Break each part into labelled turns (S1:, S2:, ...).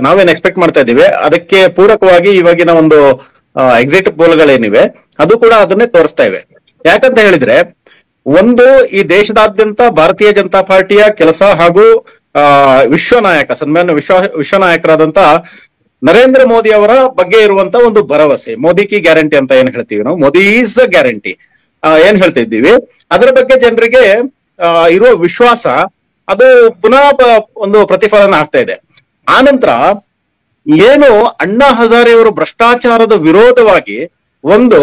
S1: ನಾವೇನ್ ಎಕ್ಸ್ಪೆಕ್ಟ್ ಮಾಡ್ತಾ ಇದೀವಿ ಅದಕ್ಕೆ ಪೂರಕವಾಗಿ ಇವಾಗಿನ ಒಂದು ಎಕ್ಸಿಟ್ ಪೋಲ್ಗಳೇನಿವೆ ಅದು ಕೂಡ ಅದನ್ನೇ ತೋರಿಸ್ತಾ ಇವೆ. ಯಾಕಂತ ಹೇಳಿದ್ರೆ ಒಂದು ಈ ದೇಶದಾದ್ಯಂತ ಭಾರತೀಯ ಜನತಾ ಪಾರ್ಟಿಯ ಕೆಲಸ ಹಾಗೂ ವಿಶ್ವ ನಾಯಕ ಸನ್ಮಾನ್ಯ ವಿಶ್ವ ನಾಯಕರಾದಂತ ನರೇಂದ್ರ ಮೋದಿ ಅವರ ಬಗ್ಗೆ ಇರುವಂತ ಒಂದು ಭರವಸೆ, ಮೋದಿ ಕಿ ಗ್ಯಾರಂಟಿ ಅಂತ ಏನ್ ಹೇಳ್ತೀವಿ ನಾವು, ಮೋದಿ ಈಸ್ ಅ ಗ್ಯಾರಂಟಿ ಏನ್ ಹೇಳ್ತಿದ್ದೀವಿ, ಅದರ ಬಗ್ಗೆ ಜನರಿಗೆ ಇರುವ ವಿಶ್ವಾಸ ಅದು ಪುನಃ ಒಂದು ಪ್ರತಿಫಲನ ಆಗ್ತಾ ಇದೆ. ಆನಂತರ ಏನು ಅಣ್ಣಾ ಹಜಾರೆ ಅವರು ಭ್ರಷ್ಟಾಚಾರದ ವಿರೋಧವಾಗಿ ಒಂದು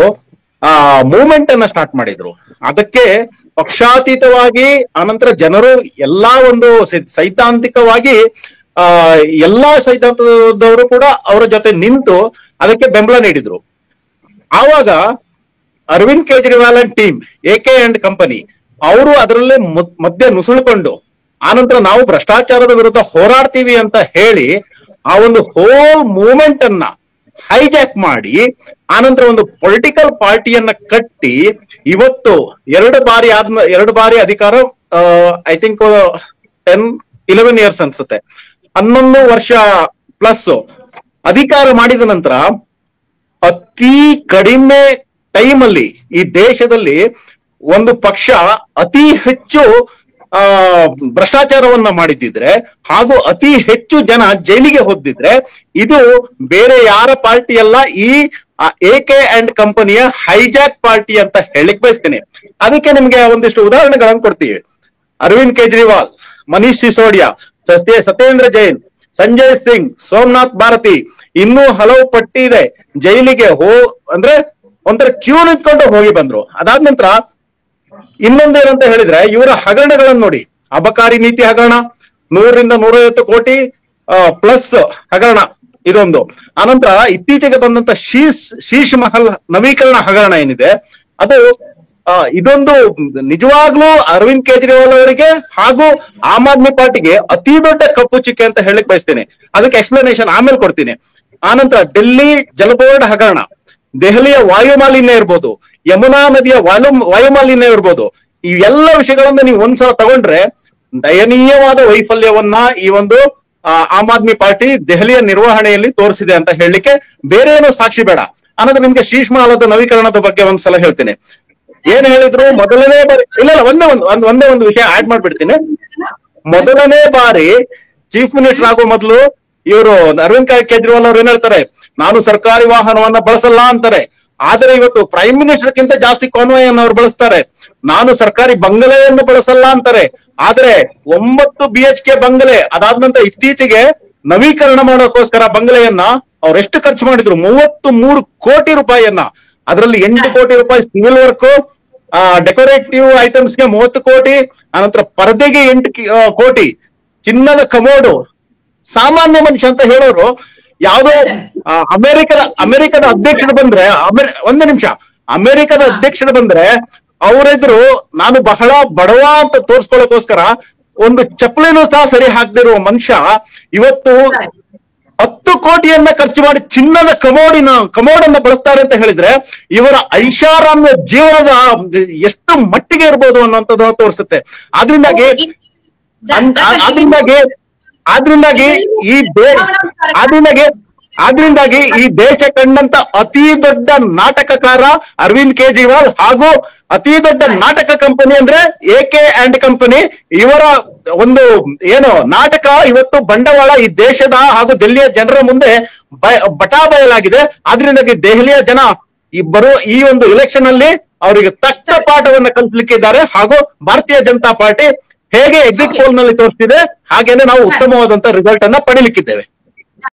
S1: ಮೂವ್ಮೆಂಟ್ ಅನ್ನ ಸ್ಟಾರ್ಟ್ ಮಾಡಿದ್ರು, ಅದಕ್ಕೆ ಪಕ್ಷಾತೀತವಾಗಿ ಆನಂತರ ಜನರು ಎಲ್ಲಾ ಒಂದು ಸೈದ್ಧಾಂತಿಕವಾಗಿ ಎಲ್ಲಾ ಸೈದ್ಧಾಂತದವರು ಕೂಡ ಅವರ ಜೊತೆ ನಿಂತು ಅದಕ್ಕೆ ಬೆಂಬಲ ನೀಡಿದ್ರು. ಆವಾಗ Arvind Kejriwal and team AK and company ಅವರು ಅದರಲ್ಲೇ ಮಧ್ಯೆ ನುಸುಳಿಕೊಂಡು ಆನಂತರ ನಾವು ಭ್ರಷ್ಟಾಚಾರದ ವಿರುದ್ಧ ಹೋರಾಡ್ತೀವಿ ಅಂತ ಹೇಳಿ ಆ ಒಂದು ಹೋಲ್ ಮೂವ್ಮೆಂಟ್ ಅನ್ನ ಹೈಜಾಕ್ ಮಾಡಿ ಆನಂತರ ಒಂದು ಪೊಲಿಟಿಕಲ್ ಪಾರ್ಟಿಯನ್ನ ಕಟ್ಟಿ ಇವತ್ತು ಎರಡು ಬಾರಿ ಅಧಿಕಾರ ಐ ಥಿಂಕ್ 11 ಇಯರ್ಸ್ ಅನ್ಸುತ್ತೆ, 11 ವರ್ಷ ಪ್ಲಸ್ ಅಧಿಕಾರ ಮಾಡಿದ ನಂತರ ಅತಿ ಕಡಿಮೆ ಟೈಮ್ ಅಲ್ಲಿ ಈ ದೇಶದಲ್ಲಿ ಒಂದು ಪಕ್ಷ ಅತಿ ಹೆಚ್ಚು ಭ್ರಷ್ಟಾಚಾರವನ್ನ ಮಾಡಿದ್ದಿದ್ರೆ ಹಾಗೂ ಅತಿ ಹೆಚ್ಚು ಜನ ಜೈಲಿಗೆ ಹೋದಿದ್ರೆ ಇದು ಬೇರೆ ಯಾರ ಪಾರ್ಟಿ ಅಲ್ಲ, ಈ AK ಅಂಡ್ ಕಂಪನಿಯ ಹೈಜಾಕ್ ಪಾರ್ಟಿ ಅಂತ ಹೇಳಿಕ್ ಬಯಸ್ತೇನೆ. ಅದಕ್ಕೆ ನಿಮ್ಗೆ ಒಂದಿಷ್ಟು ಉದಾಹರಣೆಗಳನ್ನು ಕೊಡ್ತೀವಿ. ಅರವಿಂದ್ ಕೇಜ್ರಿವಾಲ್, ಮನೀಶ್ ಸಿಸೋಡಿಯಾ, ಸತ್ಯೇಂದ್ರ ಜೈನ್, ಸಂಜಯ್ ಸಿಂಗ್, ಸೋಮನಾಥ್ ಭಾರತಿ, ಇನ್ನೂ ಹಲವು ಪಟ್ಟಿ ಇದೆ. ಜೈಲಿಗೆ ಅಂದ್ರೆ ಒಂಥರ ಕ್ಯೂ ನಿಂತ್ಕೊಂಡು ಹೋಗಿ ಬಂದ್ರು. ಅದಾದ ನಂತರ ಇನ್ನೊಂದೇನಂತ ಹೇಳಿದ್ರೆ ಇವರ ಹಗರಣಗಳನ್ನು ನೋಡಿ, ಅಬಕಾರಿ ನೀತಿ ಹಗರಣ 100 ರಿಂದ 150 ಕೋಟಿ ಪ್ಲಸ್ ಹಗರಣ ಇದೊಂದು. ಆನಂತರ ಇತ್ತೀಚೆಗೆ ಬಂದಂತ ಶೀಶ್ ಮಹಲ್ ನವೀಕರಣ ಹಗರಣ ಏನಿದೆ ಅದು ಇದೊಂದು ನಿಜವಾಗ್ಲೂ ಅರವಿಂದ್ ಕೇಜ್ರಿವಾಲ್ ಅವರಿಗೆ ಹಾಗೂ ಆಮ್ ಆದ್ಮಿ ಪಾರ್ಟಿಗೆ ಅತಿ ದೊಡ್ಡ ಕಪ್ಪು ಚುಕ್ಕೆ ಅಂತ ಹೇಳಕ್ ಬಯಸ್ತೇನೆ. ಅದಕ್ಕೆ ಎಕ್ಸ್ಪ್ಲನೇಷನ್ ಆಮೇಲೆ ಕೊಡ್ತೀನಿ. ಆನಂತರ ಡೆಲ್ಲಿ ಜಲಬೋರ್ಡ್ ಹಗರಣ, ದೆಹಲಿಯ ವಾಯು ಮಾಲಿನ್ಯ ಇರ್ಬೋದು, ಯಮುನಾ ನದಿಯ ವಾಯು ಮಾಲಿನ್ಯ ಇರ್ಬೋದು, ಈ ಎಲ್ಲ ವಿಷಯಗಳನ್ನ ನೀವು ಒಂದ್ಸಲ ತಗೊಂಡ್ರೆ ದಯನೀಯವಾದ ವೈಫಲ್ಯವನ್ನ ಈ ಒಂದು ಆಮ್ ಆದ್ಮಿ ಪಾರ್ಟಿ ದೆಹಲಿಯ ನಿರ್ವಹಣೆಯಲ್ಲಿ ತೋರಿಸಿದೆ ಅಂತ ಹೇಳಲಿಕ್ಕೆ ಬೇರೆ ಏನೋ ಸಾಕ್ಷಿ ಬೇಡ. ಆನಂತರ ನಿಮ್ಗೆ ಶೀಶ್ ಮಹಲದ ನವೀಕರಣದ ಬಗ್ಗೆ ಒಂದ್ಸಲ ಹೇಳ್ತೀನಿ. ಏನ್ ಹೇಳಿದ್ರು ಮೊದಲನೇ ಬಾರಿ, ಇಲ್ಲ ಒಂದೇ ಒಂದು ವಿಷಯ ಆಡ್ ಮಾಡ್ಬಿಡ್ತೀನಿ. ಮೊದಲನೇ ಬಾರಿ ಚೀಫ್ ಮಿನಿಸ್ಟರ್ ಆಗೋ ಮೊದಲು ಇವರು ಅರವಿಂದ್ ಕೇಜ್ರಿವಾಲ್ ಅವ್ರು ಏನ್ ಹೇಳ್ತಾರೆ, ನಾನು ಸರ್ಕಾರಿ ವಾಹನವನ್ನ ಬಳಸಲ್ಲ ಅಂತಾರೆ. ಆದ್ರೆ ಇವತ್ತು ಪ್ರೈಮ್ ಮಿನಿಸ್ಟರ್ಗಿಂತ ಜಾಸ್ತಿ ಕಾನ್ವಾಯ್ ಅನ್ನು ಅವ್ರು ಬಳಸ್ತಾರೆ. ನಾನು ಸರ್ಕಾರಿ ಬಂಗಲೆಯನ್ನು ಬಳಸಲ್ಲ ಅಂತಾರೆ. ಆದ್ರೆ 9 BHK ಬಂಗಲೆ, ಅದಾದ ನಂತರ ಇತ್ತೀಚೆಗೆ ನವೀಕರಣ ಮಾಡೋಕ್ಕೋಸ್ಕರ ಬಂಗಲೆಯನ್ನ ಅವ್ರೆಷ್ಟು ಖರ್ಚು ಮಾಡಿದ್ರು, 33 ಕೋಟಿ ರೂಪಾಯಿಯನ್ನ. ಅದರಲ್ಲಿ 8 ಕೋಟಿ ರೂಪಾಯಿ ಸಿವಿಲ್ ವರ್ಕ್, ಡೆಕೋರೇಟಿವ್ ಐಟಮ್ಸ್ಗೆ 30 ಕೋಟಿ, ಅನಂತರ ಪರದೆಗೆ 8 ಕೋಟಿ, ಚಿನ್ನದ ಕಮೋಡು. ಸಾಮಾನ್ಯ ಮನುಷ್ಯ ಅಂತ ಹೇಳೋರು ಯಾವುದೋ ಅಮೆರಿಕದ ಅಧ್ಯಕ್ಷರು ಬಂದ್ರೆ ಒಂದು ನಿಮಿಷ, ಅಮೆರಿಕದ ಅಧ್ಯಕ್ಷರು ಬಂದ್ರೆ ಅವರೆದ್ರು ನಾನು ಬಹಳ ಬಡವ ಅಂತ ತೋರ್ಸ್ಕೊಳ್ಳೋಕೋಸ್ಕರ ಒಂದು ಚಪ್ಪಲಿನೂ ಸಹ ಸರಿ ಹಾಕ್ದಿರುವ ಮನುಷ್ಯ ಇವತ್ತು 10 ಕೋಟಿಯನ್ನ ಖರ್ಚು ಮಾಡಿ ಚಿನ್ನದ ಕಮೋಡನ್ನ ಬಳಸ್ತಾರೆ ಅಂತ ಹೇಳಿದ್ರೆ ಇವರ ಐಷಾರಾಮ್ಯ ಜೀವನದ ಎಷ್ಟು ಮಟ್ಟಿಗೆ ಇರ್ಬೋದು ಅನ್ನೋಂಥದ್ದು ತೋರಿಸುತ್ತೆ. ಆದ್ರಿಂದಾಗಿ ಈ ದೇಶ ಕಂಡಂತ ಅತಿ ದೊಡ್ಡ ನಾಟಕಕಾರ ಅರವಿಂದ್ ಕೇಜ್ರಿವಾಲ್ ಹಾಗೂ ಅತಿ ದೊಡ್ಡ ನಾಟಕ ಕಂಪನಿ ಅಂದ್ರೆ AK ಅಂಡ್ ಕಂಪನಿ, ಇವರ ಒಂದು ಏನು ನಾಟಕ ಇವತ್ತು ಬಂಡವಾಳ ಈ ದೇಶದ ಹಾಗೂ ದೆಹಲಿಯ ಜನರ ಮುಂದೆ ಬಯಲಾಗಿದೆ. ಆದ್ರಿಂದಾಗಿ ದೆಹಲಿಯ ಜನ ಈ ಒಂದು ಎಲೆಕ್ಷನ್ ಅಲ್ಲಿ ಅವರಿಗೆ ತಕ್ಕ ಪಾಠವನ್ನ ಕಲಿಸಲಿಕ್ಕಿದ್ದಾರೆ. ಹಾಗೂ ಭಾರತೀಯ ಜನತಾ ಪಾರ್ಟಿ ಹೇಗೆ ಎಕ್ಸಿಟ್ ಪೋಲ್ ನಲ್ಲಿ ತೋರಿಸ್ತಿದೆ ಹಾಗೇನೆ ನಾವು ಉತ್ತಮವಾದಂತ ರಿಸಲ್ಟ್ ಅನ್ನ ಪಡಿಲಿಕ್ಕಿದ್ದೇವೆ.